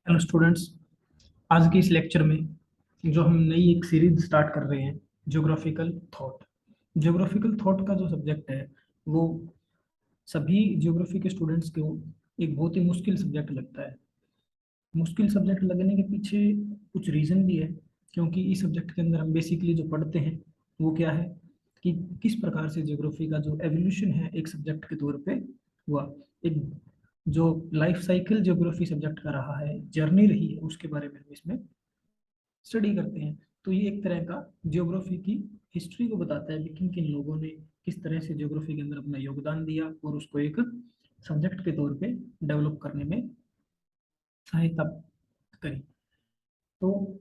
Hello students. आज के इस लेक्चर में जो हम नई एक सीरीज स्टार्ट कर रहे हैं, ज्योग्राफिकल थॉट। ज्योग्राफिकल थॉट का जो सब्जेक्ट है वो सभी ज्योग्राफी के स्टूडेंट्स को एक बहुत ही मुश्किल सब्जेक्ट लगता है। मुश्किल सब्जेक्ट लगने के पीछे कुछ रीज़न भी है, क्योंकि इस सब्जेक्ट के अंदर हम बेसिकली जो पढ़ते हैं वो क्या है कि किस प्रकार से ज्योग्राफी का जो एवोल्यूशन है एक सब्जेक्ट के तौर पे हुआ। एक जो लाइफ साइकिल ज्योग्राफी सब्जेक्ट का रहा है, जर्नी रही है, उसके बारे में हम इसमें स्टडी करते हैं। तो ये एक तरह का ज्योग्राफी की हिस्ट्री को बताता है कि किन किन लोगों ने किस तरह से ज्योग्राफी के अंदर अपना योगदान दिया और उसको एक सब्जेक्ट के तौर पे डेवलप करने में सहायता करी। तो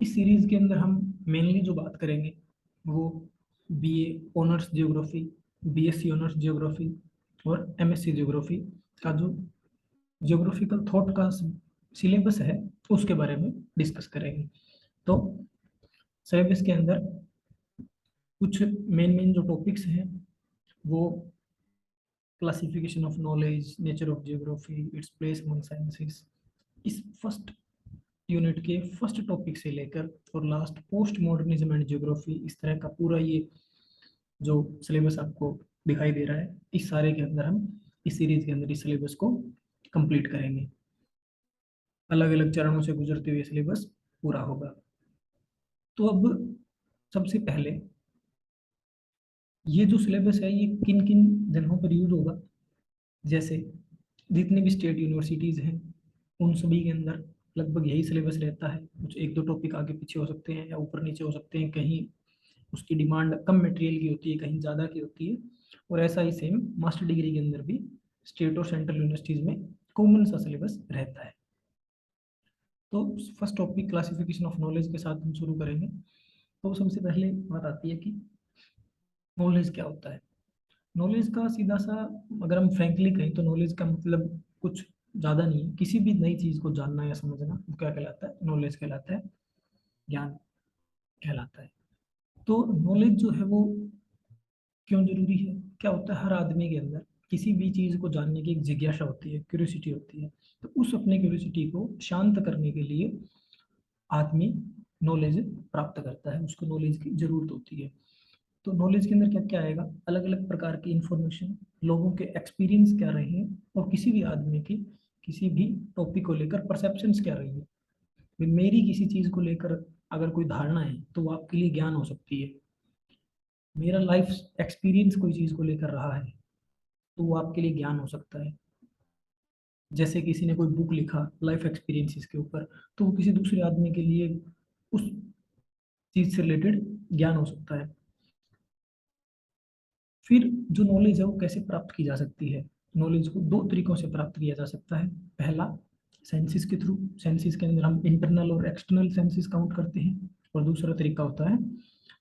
इस सीरीज के अंदर हम मेनली जो बात करेंगे वो BA honours geography, BSc honours geography और एमएससी ज्योग्राफी का जो ज्योग्राफिकल थॉट का सिलेबस है उसके बारे में डिस्कस करेंगे। तो सिलेबस के अंदर कुछ मेन मेन जो टॉपिक्स हैं वो classification of knowledge, nature of geography, its place among sciences. इस फर्स्ट यूनिट के फर्स्ट टॉपिक से लेकर और last post modernism and geography, इस तरह का पूरा ये जो सिलेबस आपको दिखाई दे रहा है, इस सारे के अंदर हम इस सीरीज के अंदर इस सिलेबस को कंप्लीट करेंगे। अलग अलग चरणों से गुजरते हुए सिलेबस पूरा होगा। तो अब सबसे पहले ये जो सिलेबस है ये किन किन जगहों पर यूज होगा, जैसे जितनी भी स्टेट यूनिवर्सिटीज़ हैं उन सभी के अंदर लगभग यही सिलेबस रहता है। कुछ एक दो टॉपिक आगे पीछे हो सकते हैं या ऊपर नीचे हो सकते हैं, कहीं उसकी डिमांड कम मटेरियल की होती है, कहीं ज़्यादा की होती है। और ऐसा ही सेम मास्टर डिग्री के अंदर भी स्टेट और सेंट्रल यूनिवर्सिटीज़ में कॉमन सा सिलेबस रहता है। तो first topic classification of knowledge के साथ हम शुरू करेंगे। तो सबसे पहले बात आती है कि नॉलेज क्या होता है। नॉलेज का सीधा सा अगर हम फ्रैंकली कहें तो नॉलेज का मतलब कुछ ज़्यादा नहीं है। किसी भी नई चीज़ को जानना या समझना वो क्या कहलाता है? नॉलेज कहलाता है, ज्ञान कहलाता है। तो नॉलेज जो है वो क्यों जरूरी है? क्या होता है, हर आदमी के अंदर किसी भी चीज़ को जानने की एक जिज्ञासा होती है, क्यूरियोसिटी होती है। तो उस अपने क्यूरियोसिटी को शांत करने के लिए आदमी नॉलेज प्राप्त करता है, उसको नॉलेज की जरूरत होती है। तो नॉलेज के अंदर क्या क्या आएगा? अलग अलग प्रकार की इंफॉर्मेशन, लोगों के एक्सपीरियंस क्या रहे हैं, और किसी भी आदमी की किसी भी टॉपिक को लेकर परसेप्शंस क्या रही है। मेरी किसी चीज़ को लेकर अगर कोई धारणा है तो वो आपके लिए ज्ञान हो सकती है। मेरा लाइफ एक्सपीरियंस कोई चीज़ को लेकर रहा है तो वो आपके लिए ज्ञान हो सकता है। जैसे किसी ने कोई बुक लिखा लाइफ एक्सपीरियंसेस के ऊपर, तो वो किसी दूसरे आदमी के लिए उस चीज़ से रिलेटेड ज्ञान हो सकता है। फिर जो नॉलेज है वो कैसे प्राप्त की जा सकती है? नॉलेज को दो तरीकों से प्राप्त किया जा सकता है। पहला, सेंसिस के थ्रू। सेंसिस के अंदर हम इंटरनल और एक्सटर्नल सेंसिस काउंट करते हैं। और दूसरा तरीका होता है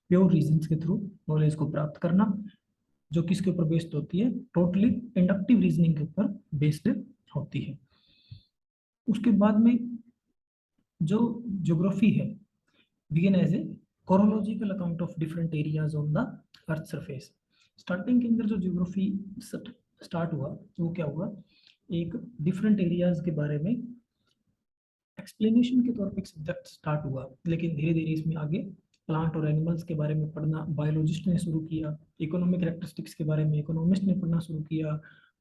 प्योर रीजंस के थ्रू नॉलेज को प्राप्त करना, जो किसके ऊपर बेस्ड होती है? टोटली इंडक्टिव रीजनिंग के ऊपर बेस्ड होती है। उसके बाद में जो ज्योग्राफी है begin as a chronological account of different areas on the earth surface। Starting के अंदर जो ज्योग्राफी स्टार्ट हुआ वो क्या हुआ? एक डिफरेंट एरियाज के बारे में एक्सप्लेनेशन के तौर पे एक सब्जेक्ट स्टार्ट हुआ, लेकिन धीरे धीरे इसमें आगे प्लांट और एनिमल्स के बारे में पढ़ना बायोलॉजिस्ट ने शुरू किया, इकोनॉमिक कैरेक्टरिस्टिक्स के बारे में इकोनॉमिस्ट ने पढ़ना शुरू किया,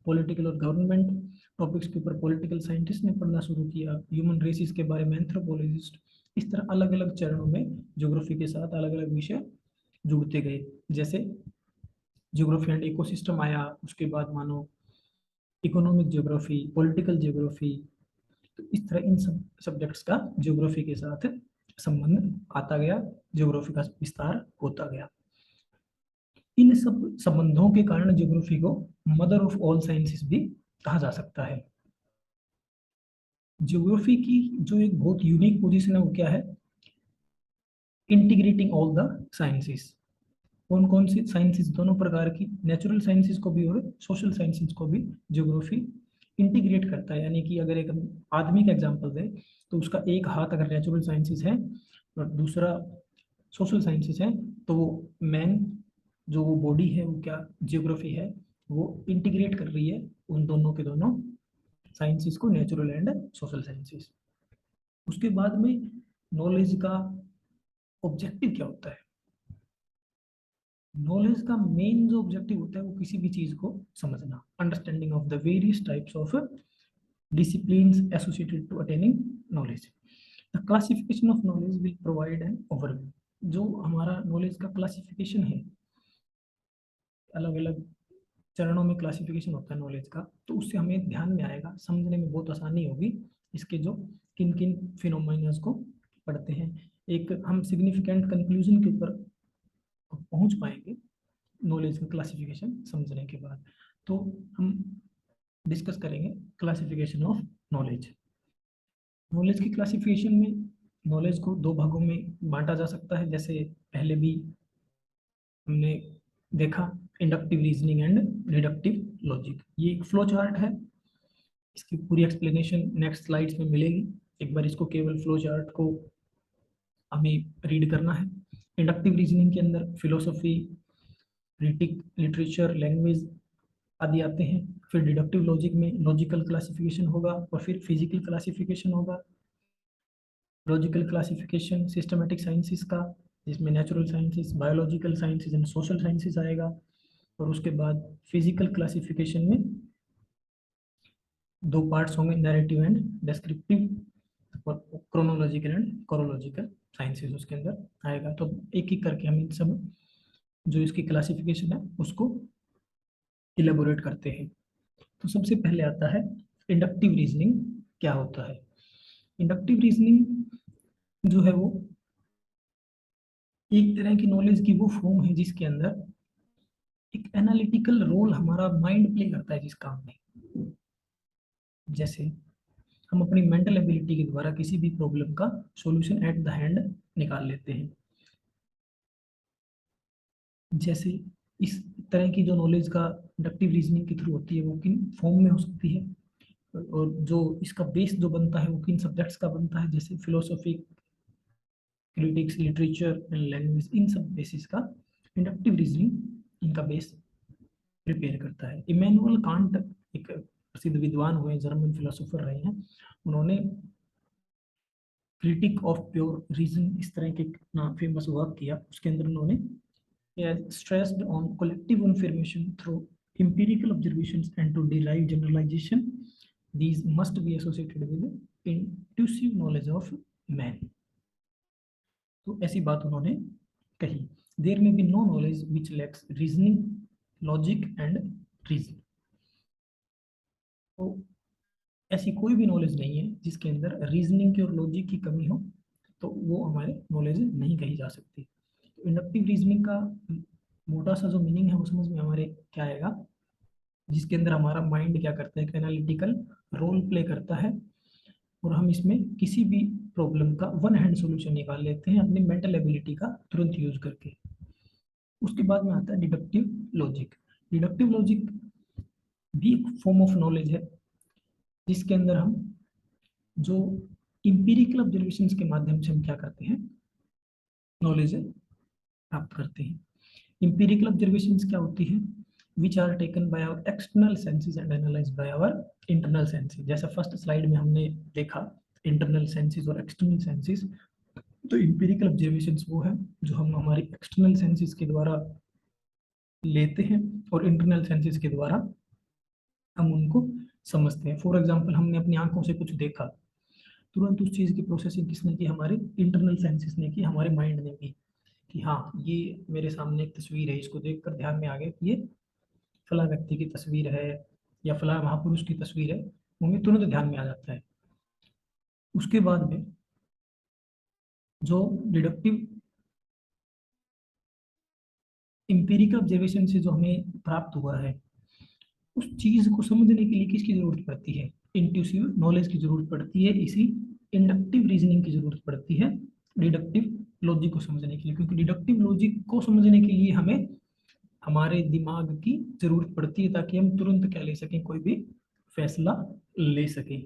पॉलिटिकल और गवर्नमेंट टॉपिक्स के ऊपर पॉलिटिकल साइंटिस्ट ने पढ़ना शुरू किया, ह्यूमन रेसिस के बारे में एंथ्रोपोलॉजिस्ट। इस तरह अलग अलग चरणों में ज्योग्राफी के साथ अलग अलग विषय जुड़ते गए। जैसे ज्योग्राफी एंड इकोसिस्टम आया, उसके बाद मानो इकोनॉमिक ज्योग्राफी, पॉलिटिकल ज्योग्राफी। तो इस तरह इन सब सब्जेक्ट्स का ज्योग्राफी के साथ संबंध आता गया, ज्योग्राफी का विस्तार होता गया। इन सब संबंधों के कारण ज्योग्राफी को मदर ऑफ ऑल साइंसेस भी कहा जा सकता है। ज्योग्राफी की जो एक बहुत यूनिक पोजीशन है वो क्या है? Integrating all the sciences. कौन कौन सी साइंसेस? दोनों प्रकार की, नेचुरल साइंसेस को भी और सोशल साइंसेस को भी ज्योग्राफी इंटीग्रेट करता है। यानी कि अगर एक आदमी का एग्जांपल दें तो उसका एक हाथ अगर नेचुरल साइंसेस है और दूसरा सोशल साइंसेस है, तो वो मैन जो वो बॉडी है वो क्या? ज्योग्राफी है। वो इंटीग्रेट कर रही है उन दोनों के दोनों साइंसेस को नेचुरल एंड सोशल साइंसेस। उसके बाद में नॉलेज का ऑब्जेक्टिव क्या होता है? नॉलेज का मेन जो ऑब्जेक्टिव होता है वो किसी भी चीज को समझना, understanding of the various types of disciplines associated to attaining knowledge. The classification of knowledge will provide an overview. जो हमारा नॉलेज का क्लासिफिकेशन है, अलग अलग चरणों में क्लासिफिकेशन होता है नॉलेज का, तो उससे हमें ध्यान में आएगा, समझने में बहुत आसानी होगी इसके जो किन किन फिनोमिनास को पढ़ते हैं। एक हम सिग्निफिकेंट कंक्लूजन के ऊपर पहुंच पाएंगे नॉलेज का क्लासिफिकेशन समझने के बाद। तो हम डिस्कस करेंगे क्लासिफिकेशन ऑफ नॉलेज। नॉलेज की क्लासिफिकेशन में नॉलेज को दो भागों में बांटा जा सकता है, जैसे पहले भी हमने देखा, inductive reasoning and deductive logic. ये एक फ्लो चार्ट है, इसकी पूरी एक्सप्लेनेशन नेक्स्ट स्लाइड्स में मिलेगी। एक बार इसको केवल फ्लो चार्ट को हमें रीड करना है। इंडक्टिव रीजनिंग के अंदर फिलोसफी, क्रिटिक, लिटरेचर, लैंग्वेज आदि आते हैं। फिर डिडक्टिव लॉजिक में लॉजिकल क्लासिफिकेशन होगा और फिर फिजिकल क्लासिफिकेशन होगा। लॉजिकल क्लासिफिकेशन सिस्टमेटिक साइंसेस का, जिसमें natural sciences, biological sciences and social sciences आएगा। और उसके बाद फिजिकल क्लासिफिकेशन में दो पार्ट्स होंगे, नैरेटिव एंड डिस्क्रिप्टिव, और क्रोनोलॉजिकल एंड कोरोलॉजिकल साइंसेस उसके अंदर आएगा। तो एक एक करके हम इन सब जो इसकी क्लासिफिकेशन है उसको इलेबोरेट करते हैं। तो सबसे पहले आता है इंडक्टिव रीजनिंग क्या होता है। इंडक्टिव रीजनिंग जो है वो एक तरह की नॉलेज की वो फॉर्म है जिसके अंदर एक एनालिटिकल रोल हमारा माइंड प्ले करता है जिस काम में। जैसे हम अपनी मेंटल एबिलिटी के द्वारा किसी भी प्रॉब्लम का सॉल्यूशन एट द हैंड निकाल लेते हैं। जैसे इस तरह की जो नॉलेज का इंडक्टिव रीजनिंग के थ्रू होती है वो किन फॉर्म में हो सकती है, और जो इसका बेस जो बनता है वो किन सब्जेक्ट्स का बनता है, जैसे philosophy, critics, literature and language, इन सब बेसिस का इंडक्टिव रीजनिंग इनका बेस प्रिपेयर करता है। इमैनुअल कांट एक प्रसिद्ध विद्वान हुए, जर्मन फिलोसोफर रहे हैं, उन्होंने क्रिटिक ऑफ प्योर रीजन इस तरह के नाम फेमस वर्क किया। उसके अंदर उन्होंने stressed on collective information through empirical observations and to derive generalization, these must be associated with intuitive knowledge of man। तो ऐसी बात उन्होंने कही, there may be no knowledge which lacks reasoning, logic and reason. तो ऐसी कोई भी knowledge नहीं है जिसके अंदर रीजनिंग की और लॉजिक की कमी हो, तो वो हमारे नॉलेज नहीं कही जा सकती। तो इंडक्टिव रीजनिंग का मोटा सा जो मीनिंग है वो समझ में हमारे क्या आएगा, जिसके अंदर हमारा माइंड क्या करता है, एक एनालिटिकल रोल प्ले करता है, और हम इसमें किसी भी प्रॉब्लम का वन हैंड सॉल्यूशन निकाल लेते हैं अपनी मेंटल एबिलिटी का तुरंत यूज करके। उसके बाद में आता है डिडक्टिव लॉजिक। डिडक्टिव लॉजिक भी एक फॉर्म ऑफ नॉलेज है जिसके अंदर हम जो इंपीरिकल ऑब्जर्वेशंस के माध्यम से हम क्या करते हैं, नॉलेज प्राप्त करते हैं। इंपीरिकल ऑब्जर्वेशंस क्या होती है, which are taken by our external senses and analysed by our internal senses. जैसा फर्स्ट स्लाइड में हमने देखा इंटरनल सेंसेस और एक्सटर्नल सेंसेस, तो इंपीरिकल ऑब्जर्वेशंस वो है जो हम हमारी एक्सटर्नल सेंसेस के द्वारा लेते हैं और इंटरनल सेंसेस के द्वारा हम उनको समझते हैं। फॉर एग्जाम्पल, हमने अपनी आंखों से कुछ देखा, तुरंत उस चीज़ की प्रोसेसिंग किसने की, हमारे इंटरनल सेंसेस ने की, हमारे माइंड ने की, कि हाँ ये मेरे सामने एक तस्वीर है, इसको देखकर ध्यान में आ गया कि ये फला व्यक्ति की तस्वीर है या फला महापुरुष की तस्वीर है, वो हमें तुरंत ध्यान में आ जाता है। उसके बाद में जो डिडक्टिव इंपीरिकल ऑब्जर्वेशन से जो हमें प्राप्त हुआ है, उस चीज को समझने के लिए किसकी जरूरत पड़ती है, इंट्यूसिव नॉलेज की जरूरत पड़ती है। इसी इंडक्टिव रीजनिंग की जरूरत पड़ती है डिडक्टिव लॉजिक को समझने के लिए, क्योंकि डिडक्टिव लॉजिक को समझने के लिए हमें हमारे दिमाग की जरूरत पड़ती है ताकि हम तुरंत क्या ले सकें, कोई भी फैसला ले सकें।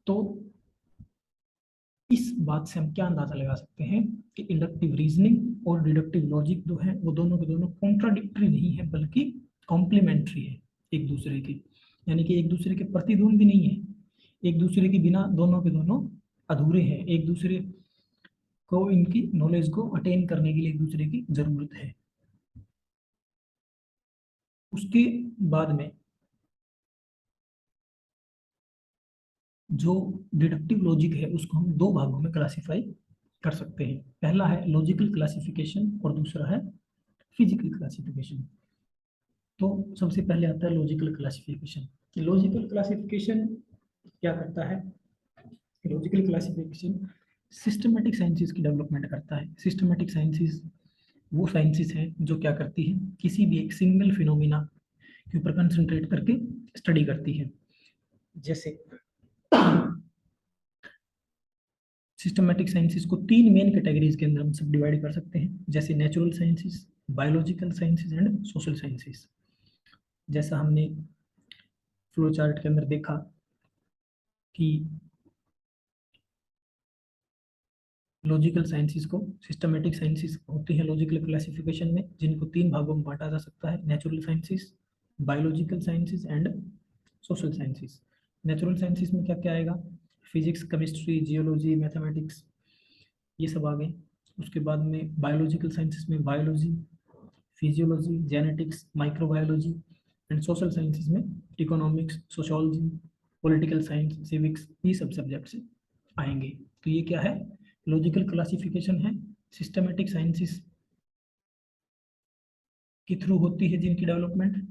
तो इस बात से हम क्या अंदाजा लगा सकते हैं कि इंडक्टिव रीजनिंग और डिडक्टिव लॉजिक जो है वो दोनों के दोनों कॉन्ट्राडिक्टरी नहीं है, बल्कि कॉम्प्लीमेंट्री है एक दूसरे की, यानी कि एक दूसरे के प्रतिद्वंदी नहीं है। एक दूसरे के बिना दोनों के दोनों अधूरे हैं, एक दूसरे को इनकी नॉलेज को अटेन करने के लिए एक दूसरे की जरूरत है। उसके बाद में जो डिडक्टिव लॉजिक है उसको हम दो भागों में क्लासिफाई कर सकते हैं। पहला है लॉजिकल क्लासिफिकेशन और दूसरा है फिजिकल क्लासिफिकेशन। तो सबसे पहले आता है लॉजिकल क्लासिफिकेशन। लॉजिकल क्लासिफिकेशन क्या करता है? लॉजिकल क्लासिफिकेशन सिस्टमेटिक साइंसेस की डेवलपमेंट करता है। सिस्टमेटिक साइंसेस वो साइंसेस हैं जो क्या करती है, किसी भी एक सिंगल फिनोमिना के ऊपर कंसंट्रेट करके स्टडी करती है। जैसे सिस्टमेटिक साइंसेस को तीन मेन कैटेगरीज के अंदर हम सब डिवाइड कर सकते हैं, जैसे natural sciences, biological sciences and social sciences. जैसा हमने फ्लो चार्ट के अंदर देखा कि लॉजिकल साइंसेस को सिस्टमेटिक साइंसेस होती है लॉजिकल क्लासिफिकेशन में, जिनको तीन भागों में बांटा जा सकता है, natural sciences, biological sciences and social sciences. Natural sciences में क्या क्या आएगा? फिजिक्स, केमिस्ट्री, जियोलॉजी, मैथमेटिक्स, ये सब आ गए। उसके बाद में बायोलॉजिकल साइंसेस में biology, physiology, genetics, microbiology and social sciences में economics, sociology, political science, civics, ये सब सब्जेक्ट्स आएंगे। तो ये क्या है? लॉजिकल क्लासिफिकेशन है, सिस्टमेटिक साइंसेस के थ्रू होती है जिनकी डेवलपमेंट,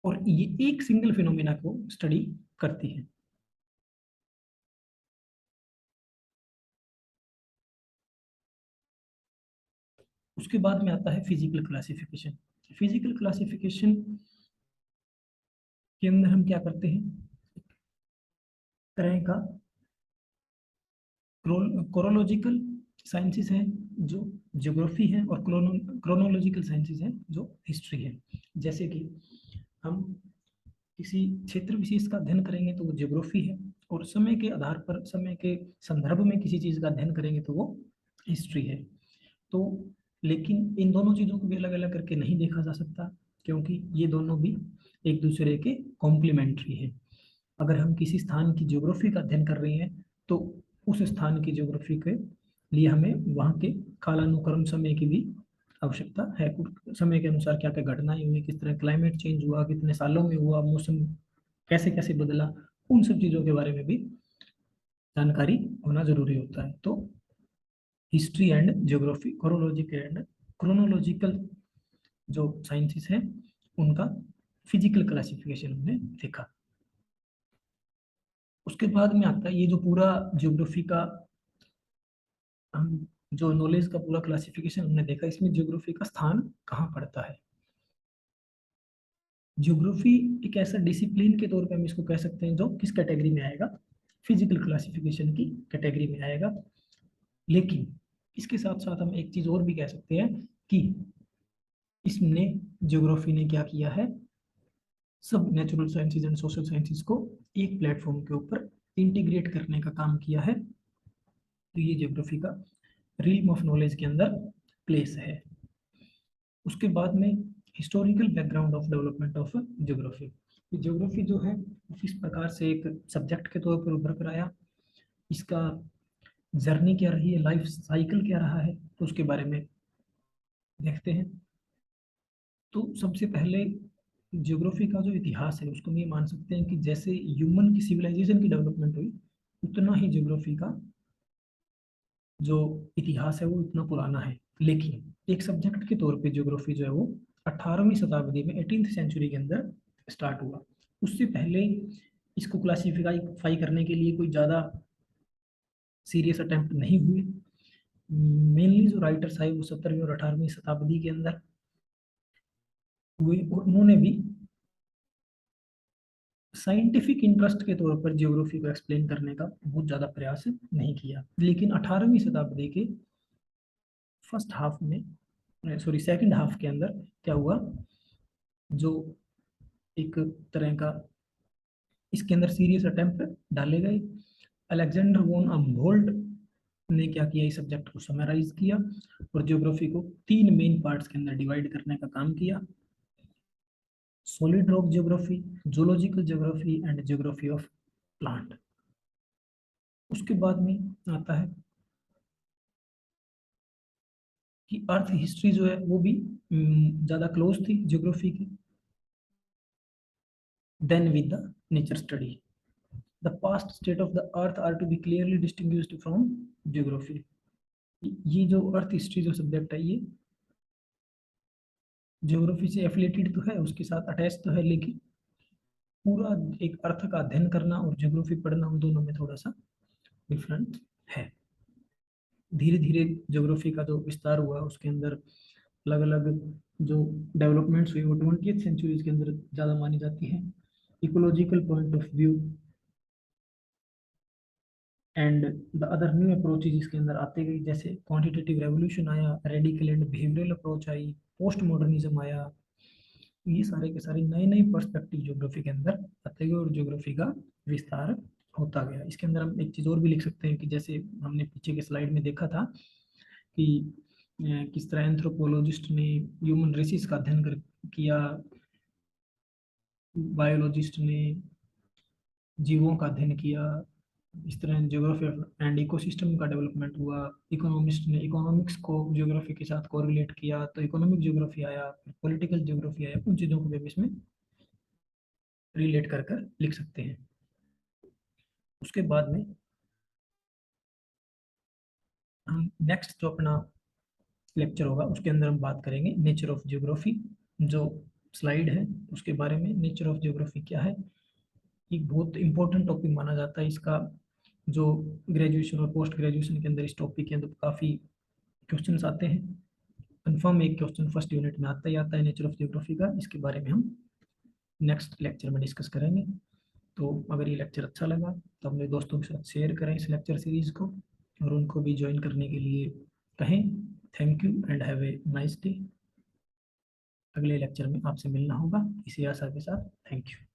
और ये एक सिंगल फिनोमिना को स्टडी करती है। उसके बाद में आता है फिजिकल क्लासिफिकेशन। फिजिकल क्लासिफिकेशन के अंदर हम क्या करते हैं, तरह का क्रोनोलॉजिकल साइंसेस है जो ज्योग्राफी है, और क्रोनोलॉजिकल साइंसेस है जो हिस्ट्री है। जैसे कि हम किसी क्षेत्र विशेष का अध्ययन करेंगे तो वो ज्योग्राफी है, और समय के आधार पर, समय के संदर्भ में किसी चीज़ का अध्ययन करेंगे तो वो हिस्ट्री है। तो लेकिन इन दोनों चीज़ों को भी अलग अलग करके नहीं देखा जा सकता, क्योंकि ये दोनों भी एक दूसरे के कॉम्प्लीमेंट्री है। अगर हम किसी स्थान की ज्योग्राफी का अध्ययन कर रहे हैं तो उस स्थान की ज्योग्राफी के लिए हमें वहाँ के कालानुक्रम समय की भी आवश्यकता है। कुछ समय के अनुसार क्या क्या घटनाएं हुई, किस तरह क्लाइमेट चेंज हुआ, कितने सालों में हुआ, मौसम कैसे कैसे बदला, उन सब चीज़ों के बारे में भी जानकारी होना जरूरी होता है। तो हिस्ट्री एंड ज्योग्राफी, क्रोनोलॉजिकल जो साइंसेस हैं उनका फिजिकल क्लासिफिकेशन हमने देखा। उसके बाद में आता है ये जो पूरा ज्योग्राफी का हम जो नॉलेज का पूरा क्लासिफिकेशन हमने देखा, इसमें ज्योग्राफी का स्थान कहाँ पड़ता है। ज्योग्राफी एक ऐसा डिसिप्लिन के तौर पे हम इसको कह सकते हैं जो किस कैटेगरी में आएगा, फिजिकल क्लासिफिकेशन की कैटेगरी में आएगा। लेकिन इसके साथ साथ हम एक चीज और भी कह सकते हैं कि इसने ज्योग्राफी ने क्या किया है, सब natural sciences and social sciences को एक प्लेटफॉर्म के ऊपर इंटीग्रेट करने का काम किया है। तो ये ज्योग्राफी का रील्म ऑफ नॉलेज के अंदर प्लेस है। उसके बाद में historical background of development of geography. Geography जो है किस प्रकार से एक सब्जेक्ट के तौर पर उभर कर आया, इसका जर्नी क्या रही है, लाइफ साइकिल क्या रहा है, तो उसके बारे में देखते हैं। तो सबसे पहले ज्योग्राफी का जो इतिहास है उसको हम ये मान सकते हैं कि जैसे ह्यूमन की सिविलाइजेशन की डेवलपमेंट हुई, उतना ही ज्योग्राफी का जो इतिहास है वो इतना पुराना है। लेकिन एक सब्जेक्ट के तौर पे ज्योग्राफी जो है वो 18वीं शताब्दी में, 18th सेंचुरी के अंदर स्टार्ट हुआ। उससे पहले इसको क्लासिफाई करने के लिए कोई ज़्यादा सीरियस अटेम्प्ट नहीं हुए। मेनली जो राइटर्स आए वो 17वीं और 18वीं शताब्दी के अंदर हुए, और उन्होंने भी साइंटिफिक इंटरेस्ट के तौर पर ज्योग्राफी को एक्सप्लेन करने का बहुत ज़्यादा प्रयास नहीं किया। लेकिन 18वीं शताब्दी के फर्स्ट हाफ में, सॉरी सेकंड हाफ के अंदर क्या हुआ, जो एक तरह का इसके अंदर सीरियस अटेम्प्ट डाले गए। अलेक्जेंडर वोन अम्होल्ट ने क्या किया, इस सब्जेक्ट को समराइज किया और ज्योग्राफी को तीन मेन पार्ट्स के अंदर डिवाइड करने का काम किया: solid rock geography, zoological geography and geography of plant. उसके बाद में आता है कि अर्थ हिस्ट्री जो है वो भी ज़्यादा क्लोज थी ज्योग्राफी की then with the nature study. The past state of the earth are to be clearly distinguished from geography. ये जो अर्थ हिस्ट्री जो सब्जेक्ट है ये ज्योग्राफी से एफिलेटेड तो है, उसके साथ अटैच तो है, लेकिन पूरा एक अर्थ का अध्ययन करना और ज्योग्राफी पढ़ना उन दोनों में थोड़ा सा डिफरेंट है। धीरे धीरे ज्योग्राफी का जो विस्तार हुआ उसके अंदर अलग अलग जो डेवलपमेंट्स हुई वो 20th सेंचुरीज के अंदर ज़्यादा मानी जाती है। Ecological point of view and the other new approaches इसके अंदर आते गई, जैसे क्वांटिटेटिव रेवोल्यूशन आया, radical and behavioural approach I, post modernism आया। ये सारे के सारे नए नए पर्सपेक्टिव ज्योग्राफी के अंदर आते गए और ज्योग्राफी का विस्तार होता गया। इसके अंदर हम एक चीज़ और भी लिख सकते हैं कि जैसे हमने पीछे के स्लाइड में देखा था कि किस तरह एंथ्रोपोलॉजिस्ट ने ह्यूमन रेसिस का अध्ययन किया, बायोलॉजिस्ट ने जीवों का अध्ययन किया, इस तरह ज्योग्राफी एंड इकोसिस्टम का डेवलपमेंट हुआ। इकोनॉमिस्ट ने इकोनॉमिक्स को ज्योग्राफी के साथ कोरिलेट किया तो इकोनॉमिक ज्योग्राफी आया, फिर पॉलिटिकल ज्योग्राफी आया। उन चीज़ों को भी हम इसमें रिलेट कर कर लिख सकते हैं। उसके बाद में हम नेक्स्ट जो अपना लेक्चर होगा उसके अंदर हम बात करेंगे नेचर ऑफ ज्योग्राफी। जो स्लाइड है उसके बारे में, नेचर ऑफ ज्योग्राफी क्या है, एक बहुत इंपॉर्टेंट टॉपिक माना जाता है इसका। जो ग्रेजुएशन और पोस्ट ग्रेजुएशन के अंदर इस टॉपिक के अंदर काफ़ी क्वेश्चंस आते हैं। कंफर्म एक क्वेश्चन फर्स्ट यूनिट में आता ही आता है नेचर ऑफ ज्योग्राफी का। इसके बारे में हम नेक्स्ट लेक्चर में डिस्कस करेंगे। तो अगर ये लेक्चर अच्छा लगा तो अपने दोस्तों के साथ शेयर करें इस लेक्चर सीरीज को और उनको भी ज्वाइन करने के लिए कहें। Thank you and have a nice day. अगले लेक्चर में आपसे मिलना होगा इसी आशा के साथ। Thank you.